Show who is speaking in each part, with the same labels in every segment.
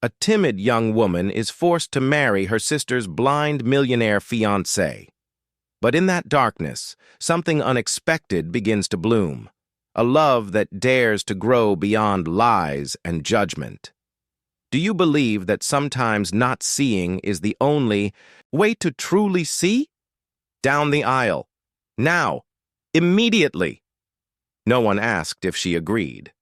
Speaker 1: A timid young woman is forced to marry her sister's blind millionaire fiancé. But in that darkness, something unexpected begins to bloom, a love that dares to grow beyond lies and judgment. Do you believe that sometimes not seeing is the only way to truly see? Down the aisle. Now. Immediately. No one asked if she agreed.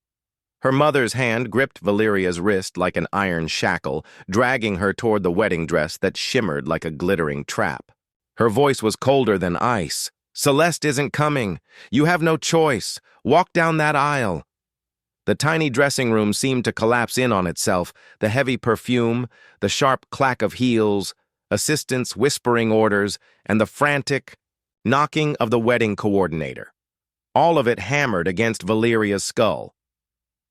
Speaker 1: Her mother's hand gripped Valeria's wrist like an iron shackle, dragging her toward the wedding dress that shimmered like a glittering trap. Her voice was colder than ice. "Celeste isn't coming. You have no choice. Walk down that aisle." The tiny dressing room seemed to collapse in on itself, the heavy perfume, the sharp clack of heels, assistants whispering orders, and the frantic knocking of the wedding coordinator. All of it hammered against Valeria's skull.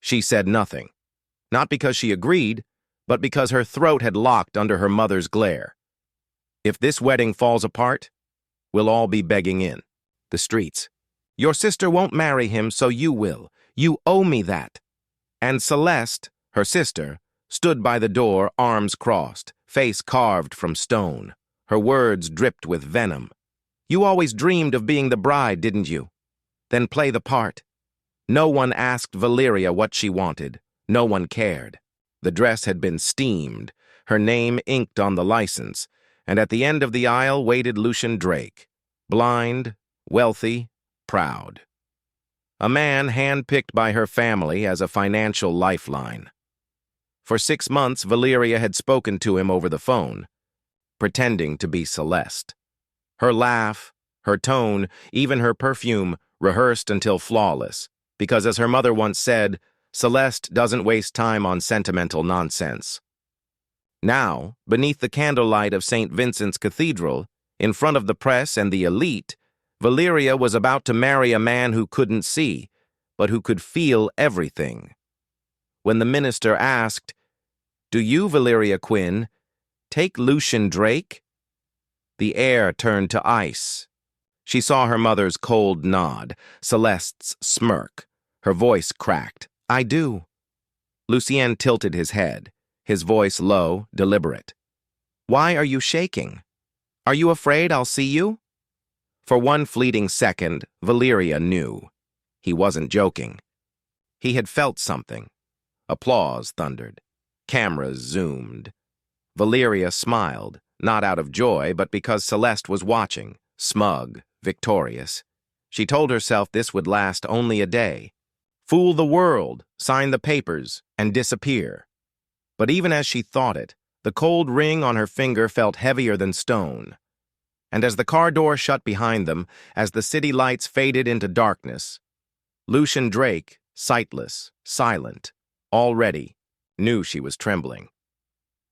Speaker 1: She said nothing, not because she agreed, but because her throat had locked under her mother's glare. If this wedding falls apart, we'll all be begging in. The streets. "Your sister won't marry him, so you will. You owe me that." And Celeste, her sister, stood by the door, arms crossed, face carved from stone. Her words dripped with venom. "You always dreamed of being the bride, didn't you? Then play the part." No one asked Valeria what she wanted. No one cared. The dress had been steamed, her name inked on the license, and at the end of the aisle waited Lucian Drake, blind, wealthy, proud. A man handpicked by her family as a financial lifeline. For 6 months, Valeria had spoken to him over the phone, pretending to be Celeste. Her laugh, her tone, even her perfume, rehearsed until flawless, because as her mother once said, Celeste doesn't waste time on sentimental nonsense. Now, beneath the candlelight of St. Vincent's Cathedral, in front of the press and the elite, Valeria was about to marry a man who couldn't see, but who could feel everything. When the minister asked, "Do you, Valeria Quinn, take Lucian Drake?" the air turned to ice. She saw her mother's cold nod, Celeste's smirk. Her voice cracked. "I do." Lucien tilted his head, his voice low, deliberate. "Why are you shaking? Are you afraid I'll see you?" For one fleeting second, Valeria knew. He wasn't joking. He had felt something. Applause thundered. Cameras zoomed. Valeria smiled, not out of joy, but because Celeste was watching, smug, victorious. She told herself this would last only a day. Fool the world, sign the papers, and disappear. But even as she thought it, the cold ring on her finger felt heavier than stone. And as the car door shut behind them, as the city lights faded into darkness, Lucian Drake, sightless, silent, already, knew she was trembling.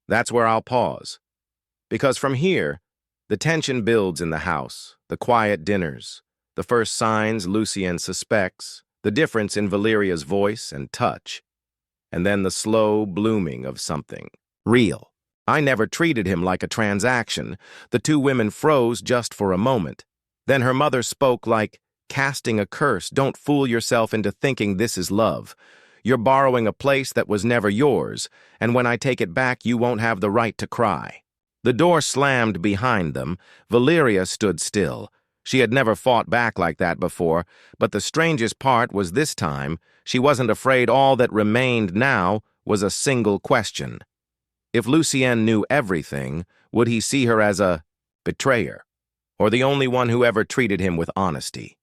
Speaker 1: That's where I'll pause. Because from here, the tension builds in the house, the quiet dinners, the first signs Lucien suspects, the difference in Valeria's voice and touch, and then the slow blooming of something real. I never treated him like a transaction. The two women froze just for a moment. Then her mother spoke like casting a curse. "Don't fool yourself into thinking this is love. You're borrowing a place that was never yours, and when I take it back, you won't have the right to cry." The door slammed behind them. Valeria stood still. She had never fought back like that before, but the strangest part was this time, she wasn't afraid. All that remained now was a single question. If Lucien knew everything, would he see her as a betrayer, or the only one who ever treated him with honesty?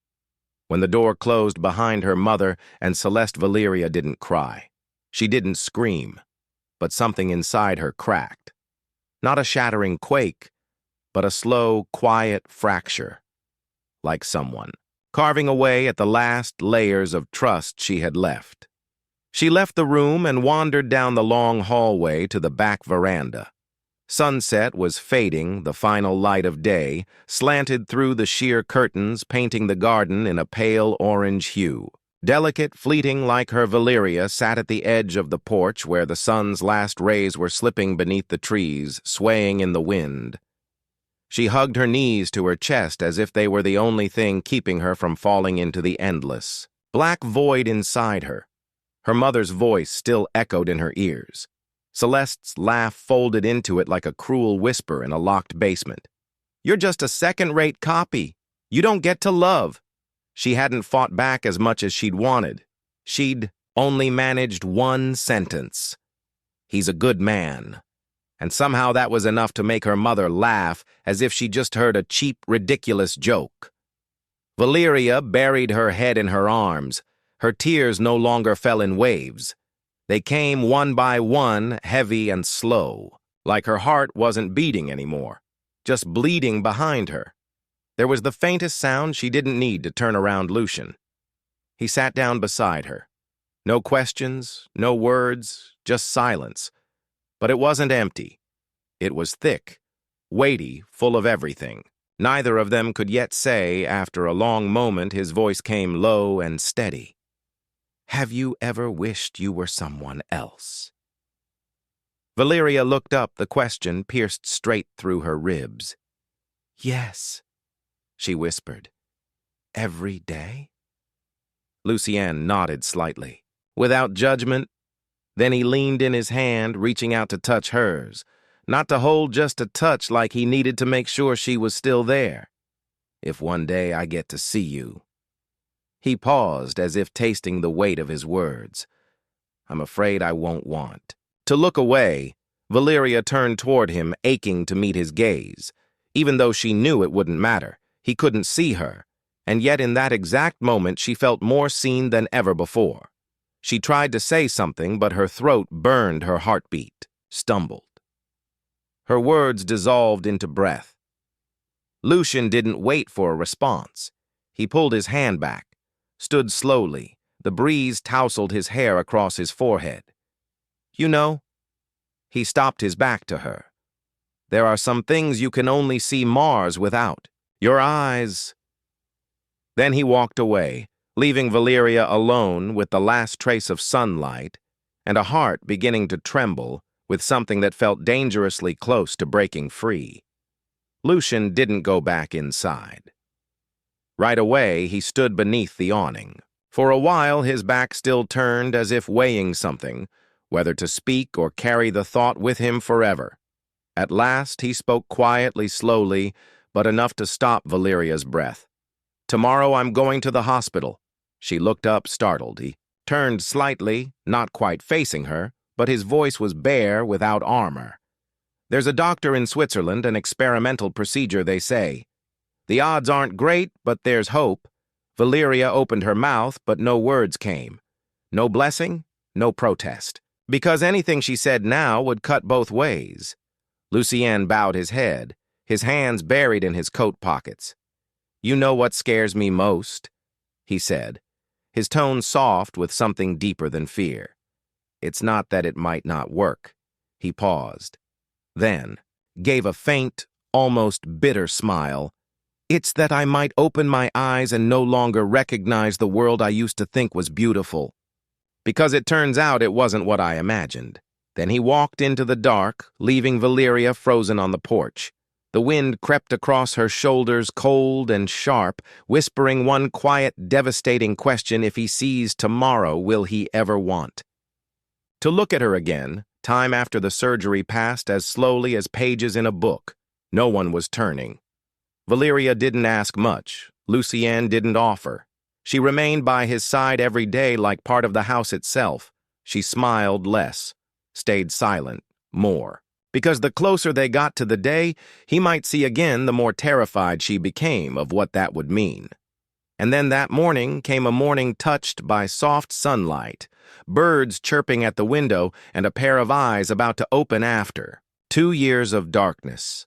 Speaker 1: When the door closed behind her mother and Celeste, Valeria didn't cry. She didn't scream, but something inside her cracked. Not a shattering quake, but a slow, quiet fracture. Like someone carving away at the last layers of trust she had left. She left the room and wandered down the long hallway to the back veranda. Sunset was fading, the final light of day, slanted through the sheer curtains, painting the garden in a pale orange hue. Delicate, fleeting like her, Valeria sat at the edge of the porch where the sun's last rays were slipping beneath the trees, swaying in the wind. She hugged her knees to her chest as if they were the only thing keeping her from falling into the endless black void inside her. Her mother's voice still echoed in her ears. Celeste's laugh folded into it like a cruel whisper in a locked basement. "You're just a second-rate copy. You don't get to love." She hadn't fought back as much as she'd wanted. She'd only managed one sentence. "He's a good man." And somehow that was enough to make her mother laugh as if she just heard a cheap, ridiculous joke. Valeria buried her head in her arms. Her tears no longer fell in waves. They came one by one, heavy and slow, like her heart wasn't beating anymore, just bleeding behind her. There was the faintest sound she didn't need to turn around Lucian. He sat down beside her. No questions, no words, just silence. But it wasn't empty. It was thick, weighty, full of everything. Neither of them could yet say, after a long moment his voice came low and steady. "Have you ever wished you were someone else?" Valeria looked up, the question pierced straight through her ribs. "Yes," she whispered. "Every day?" Lucien nodded slightly, without judgment. Then he leaned in his hand, reaching out to touch hers. Not to hold, just to touch, like he needed to make sure she was still there. "If one day I get to see you." He paused, as if tasting the weight of his words. "I'm afraid I won't want." To look away, Valeria turned toward him, aching to meet his gaze. Even though she knew it wouldn't matter, he couldn't see her. And yet in that exact moment she felt more seen than ever before. She tried to say something, but her throat burned her heartbeat, stumbled. Her words dissolved into breath. Lucian didn't wait for a response. He pulled his hand back, stood slowly. The breeze tousled his hair across his forehead. "You know," he stopped his back to her, "there are some things you can only see Mars without. Your eyes." Then he walked away, leaving Valeria alone with the last trace of sunlight and a heart beginning to tremble with something that felt dangerously close to breaking free. Lucian didn't go back inside. Right away, he stood beneath the awning. For a while, his back still turned as if weighing something, whether to speak or carry the thought with him forever. At last, he spoke quietly, slowly, but enough to stop Valeria's breath. "Tomorrow I'm going to the hospital." She looked up, startled. He turned slightly, not quite facing her, but his voice was bare, without armor. "There's a doctor in Switzerland, an experimental procedure, they say. The odds aren't great, but there's hope." Valeria opened her mouth, but no words came. No blessing, no protest. Because anything she said now would cut both ways. Lucien bowed his head, his hands buried in his coat pockets. "You know what scares me most," he said, his tone soft with something deeper than fear. "It's not that it might not work." He paused, then gave a faint, almost bitter smile. "It's that I might open my eyes and no longer recognize the world I used to think was beautiful. Because it turns out it wasn't what I imagined." Then he walked into the dark, leaving Valeria frozen on the porch. The wind crept across her shoulders, cold and sharp, whispering one quiet, devastating question: if he sees tomorrow, will he ever want? To look at her again, time after the surgery passed as slowly as pages in a book. No one was turning. Valeria didn't ask much. Lucien didn't offer. She remained by his side every day like part of the house itself. She smiled less, stayed silent more. Because the closer they got to the day he might see again, the more terrified she became of what that would mean. And then that morning came a morning touched by soft sunlight, birds chirping at the window, and a pair of eyes about to open after. 2 years of darkness.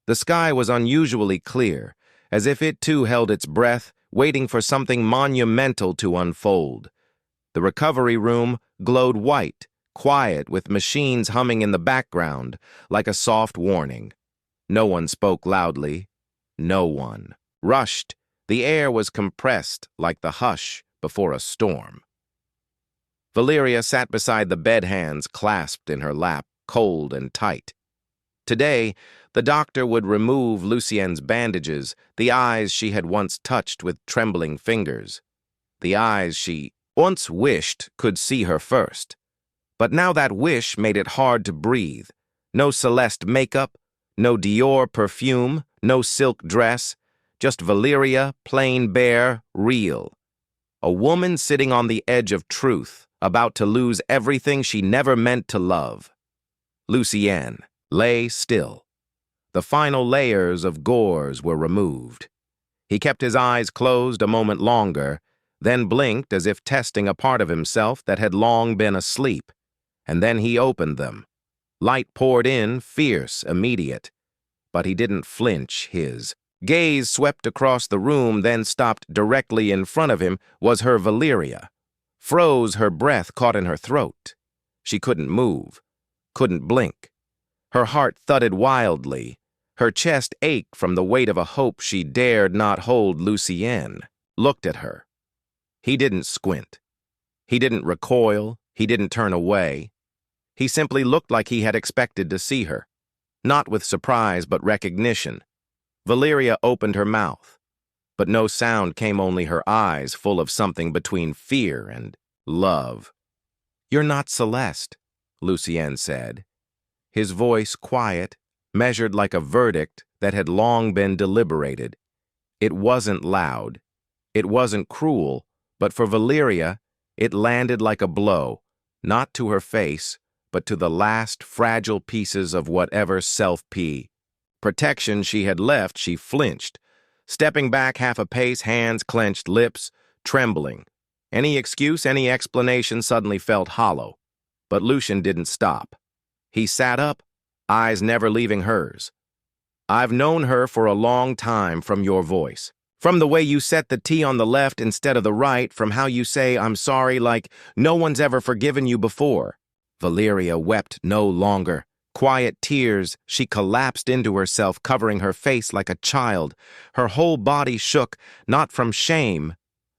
Speaker 1: The sky was unusually clear, as if it too held its breath, waiting for something monumental to unfold. The recovery room glowed white, quiet, with machines humming in the background, like a soft warning. No one spoke loudly. No one. Rushed, the air was compressed like the hush before a storm. Valeria sat beside the bed, hands clasped in her lap, cold and tight. Today, the doctor would remove Lucien's bandages, the eyes she had once touched with trembling fingers. The eyes she once wished could see her first. But now that wish made it hard to breathe. No Celeste makeup, no Dior perfume, no silk dress, just Valeria, plain bare, real. A woman sitting on the edge of truth, about to lose everything she never meant to love. Lucien lay still. The final layers of gauze were removed. He kept his eyes closed a moment longer, then blinked as if testing a part of himself that had long been asleep, and then he opened them. Light poured in, fierce, immediate. But he didn't flinch. His gaze swept across the room, then stopped directly in front of him. Was her Valeria. Froze, her breath caught in her throat. She couldn't move, couldn't blink. Her heart thudded wildly. Her chest ached from the weight of a hope she dared not hold. Lucien looked at her. He didn't squint. He didn't recoil. He didn't turn away. He simply looked like he had expected to see her. Not with surprise, but recognition. Valeria opened her mouth, but no sound came, only her eyes full of something between fear and love. "You're not Celeste," Lucien said. His voice quiet, measured like a verdict that had long been deliberated. It wasn't loud. It wasn't cruel, but for Valeria, it landed like a blow, not to her face, but to the last fragile pieces of whatever protection she had left. She flinched, stepping back half a pace, hands clenched, lips trembling. Any excuse, any explanation suddenly felt hollow. But Lucien didn't stop. He sat up, eyes never leaving hers. "I've known her for a long time from your voice. From the way you set the tea on the left instead of the right, from how you say I'm sorry like no one's ever forgiven you before." Valeria wept no longer. Quiet tears, she collapsed into herself, covering her face like a child. Her whole body shook, not from shame,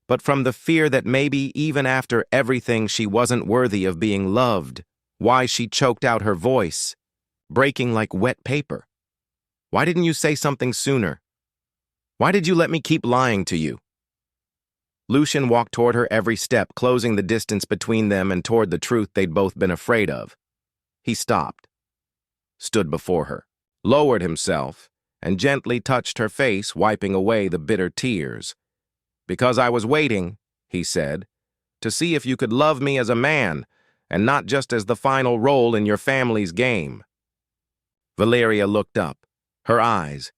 Speaker 1: but from the fear that maybe even after everything she wasn't worthy of being loved. Why, she choked out her voice, breaking like wet paper. "Why didn't you say something sooner? Why did you let me keep lying to you?" Lucien walked toward her every step, closing the distance between them and toward the truth they'd both been afraid of. He stopped, stood before her, lowered himself, and gently touched her face, wiping away the bitter tears. "Because I was waiting," he said, "to see if you could love me as a man, and not just as the final role in your family's game." Valeria looked up. Her eyes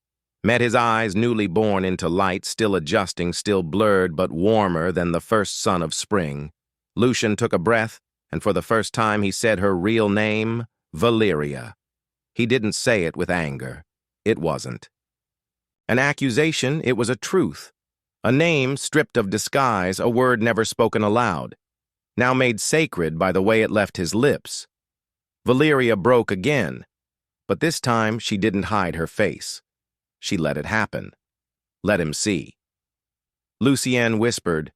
Speaker 1: met his eyes, newly born into light, still adjusting, still blurred, but warmer than the first sun of spring. Lucien took a breath, and for the first time he said her real name, Valeria. He didn't say it with anger. It wasn't an accusation, it was a truth. A name stripped of disguise, a word never spoken aloud, now made sacred by the way it left his lips. Valeria broke again, but this time she didn't hide her face. She let it happen. Let him see. Lucien whispered,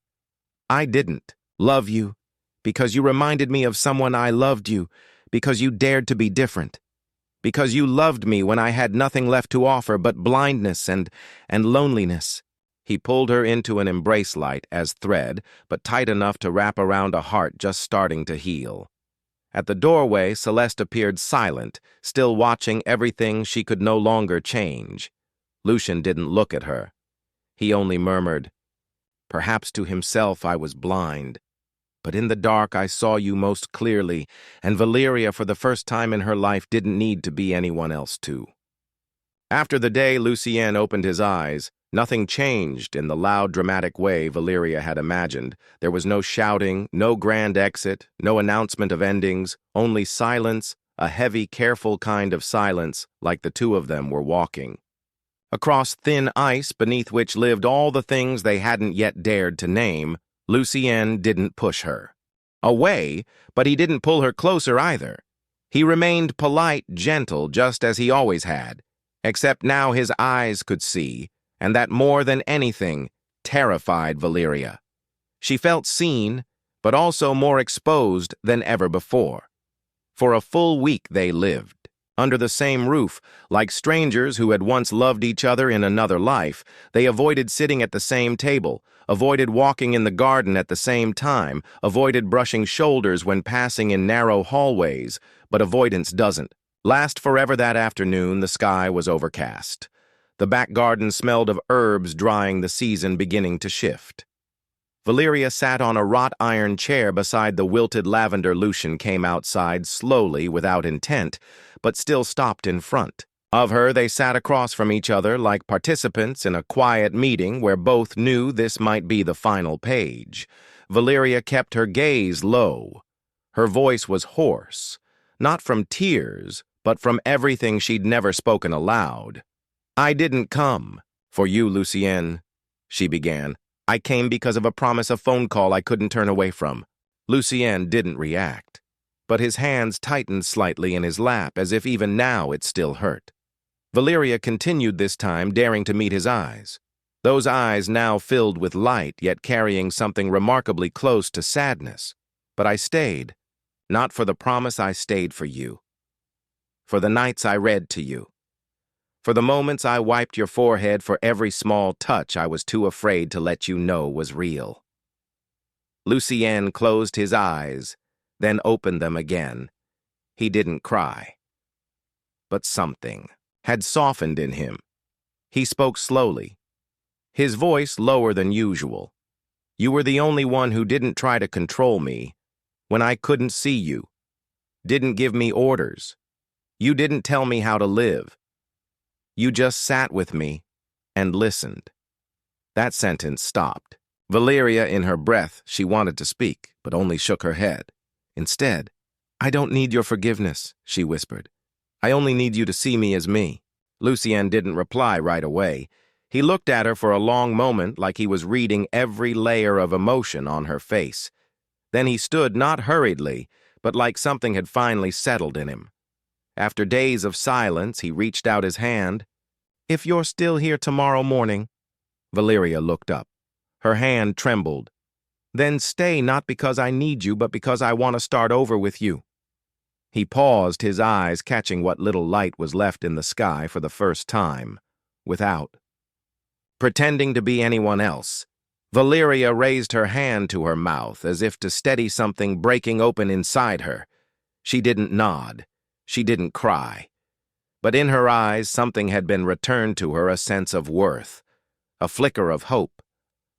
Speaker 1: "I didn't love you because you reminded me of someone I loved you, because you dared to be different, because you loved me when I had nothing left to offer but blindness and loneliness." He pulled her into an embrace light as thread, but tight enough to wrap around a heart just starting to heal. At the doorway, Celeste appeared silent, still watching everything she could no longer change. Lucien didn't look at her. He only murmured, "Perhaps to himself I was blind, but in the dark I saw you most clearly, and Valeria for the first time in her life didn't need to be anyone else too." After the day Lucien opened his eyes, nothing changed in the loud, dramatic way Valeria had imagined. There was no shouting, no grand exit, no announcement of endings, only silence, a heavy, careful kind of silence, like the two of them were walking across thin ice beneath which lived all the things they hadn't yet dared to name. Lucien didn't push her away, but he didn't pull her closer either. He remained polite, gentle, just as he always had, except now his eyes could see, and that more than anything terrified Valeria. She felt seen, but also more exposed than ever before. For a full week they lived under the same roof, like strangers who had once loved each other in another life. They avoided sitting at the same table, avoided walking in the garden at the same time, avoided brushing shoulders when passing in narrow hallways, but avoidance doesn't last forever. That afternoon, the sky was overcast. The back garden smelled of herbs drying, the season beginning to shift. Valeria sat on a wrought iron chair beside the wilted lavender. Lucian came outside slowly, without intent, but still stopped in front of her. They sat across from each other like participants in a quiet meeting where both knew this might be the final page. Valeria kept her gaze low. Her voice was hoarse, not from tears, but from everything she'd never spoken aloud. "I didn't come for you, Lucienne," she began. "I came because of a promise, a phone call I couldn't turn away from." Lucienne didn't react, but his hands tightened slightly in his lap, as if even now it still hurt. Valeria continued this time, daring to meet his eyes. Those eyes now filled with light, yet carrying something remarkably close to sadness. "But I stayed. Not for the promise, I stayed for you. For the nights I read to you. For the moments I wiped your forehead, for every small touch I was too afraid to let you know was real." Lucien closed his eyes, then opened them again. He didn't cry. But something had softened in him. He spoke slowly, his voice lower than usual. "You were the only one who didn't try to control me when I couldn't see you, didn't give me orders. You didn't tell me how to live. You just sat with me and listened." That sentence stopped. Valeria, in her breath, she wanted to speak, but only shook her head. Instead, "I don't need your forgiveness," she whispered. "I only need you to see me as me." Lucien didn't reply right away. He looked at her for a long moment, like he was reading every layer of emotion on her face. Then he stood, not hurriedly, but like something had finally settled in him. After days of silence, he reached out his hand. "If you're still here tomorrow morning." Valeria looked up. Her hand trembled. "Then stay, not because I need you, but because I want to start over with you." He paused, his eyes catching what little light was left in the sky for the first time, without pretending to be anyone else. Valeria raised her hand to her mouth, as if to steady something breaking open inside her. She didn't nod. She didn't cry. But in her eyes, something had been returned to her, a sense of worth, a flicker of hope,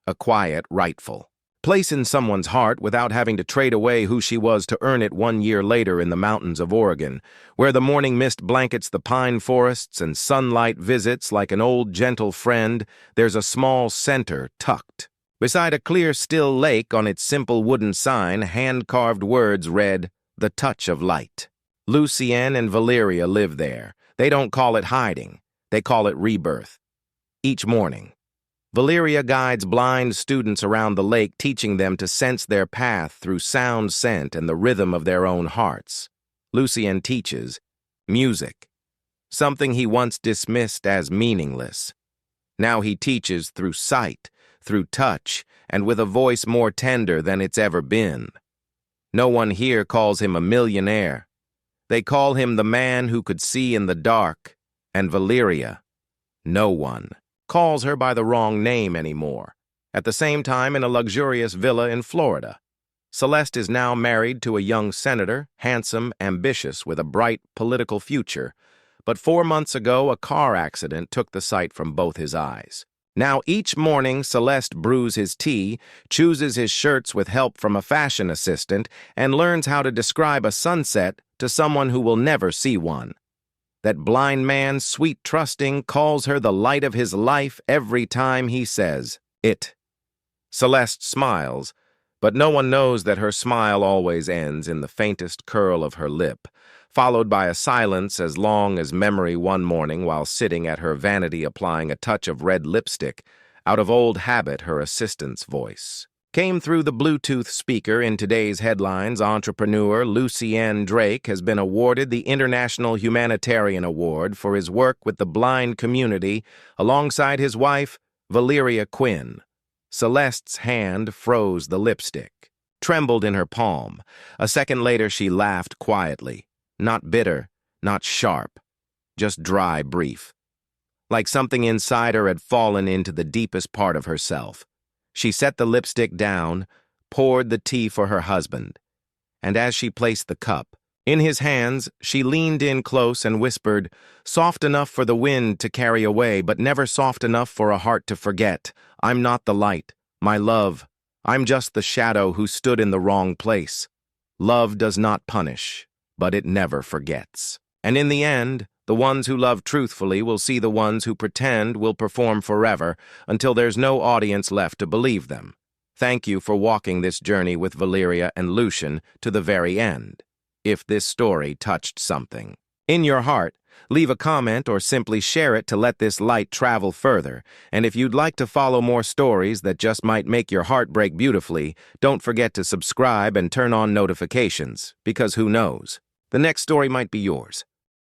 Speaker 1: a quiet, rightful place in someone's heart without having to trade away who she was to earn it. 1 year later in the mountains of Oregon, where the morning mist blankets the pine forests and sunlight visits like an old gentle friend, there's a small center tucked beside a clear, still lake. On its simple wooden sign, hand-carved words read, "The Touch of Light." Lucien and Valeria live there. They don't call it hiding. They call it rebirth. Each morning, Valeria guides blind students around the lake, teaching them to sense their path through sound, scent, and the rhythm of their own hearts. Lucien teaches music, something he once dismissed as meaningless. Now he teaches through sight, through touch, and with a voice more tender than it's ever been. No one here calls him a millionaire. They call him the man who could see in the dark, and Valeria, no one calls her by the wrong name anymore. At the same time, in a luxurious villa in Florida, Celeste is now married to a young senator, handsome, ambitious, with a bright political future. But 4 months ago, a car accident took the sight from both his eyes. Now each morning, Celeste brews his tea, chooses his shirts with help from a fashion assistant, and learns how to describe a sunset to someone who will never see one. That blind man, sweet trusting, calls her the light of his life every time he says it. Celeste smiles, but no one knows that her smile always ends in the faintest curl of her lip, followed by a silence as long as memory. One morning, while sitting at her vanity applying a touch of red lipstick, out of old habit her assistant's voice came through the Bluetooth speaker. In today's headlines, entrepreneur Lucien Drake has been awarded the International Humanitarian Award for his work with the blind community alongside his wife, Valeria Quinn. Celeste's hand froze. The lipstick trembled in her palm. A second later, she laughed quietly. Not bitter, not sharp, just dry, brief. Like something inside her had fallen into the deepest part of herself. She set the lipstick down, poured the tea for her husband, and as she placed the cup in his hands, she leaned in close and whispered, "Soft enough for the wind to carry away, but never soft enough for a heart to forget. I'm not the light, my love. I'm just the shadow who stood in the wrong place. Love does not punish, but it never forgets." And in the end, the ones who love truthfully will see the ones who pretend will perform forever until there's no audience left to believe them. Thank you for walking this journey with Valeria and Lucian to the very end. If this story touched something in your heart, leave a comment or simply share it to let this light travel further. And if you'd like to follow more stories that just might make your heart break beautifully, don't forget to subscribe and turn on notifications, because who knows? The next story might be yours.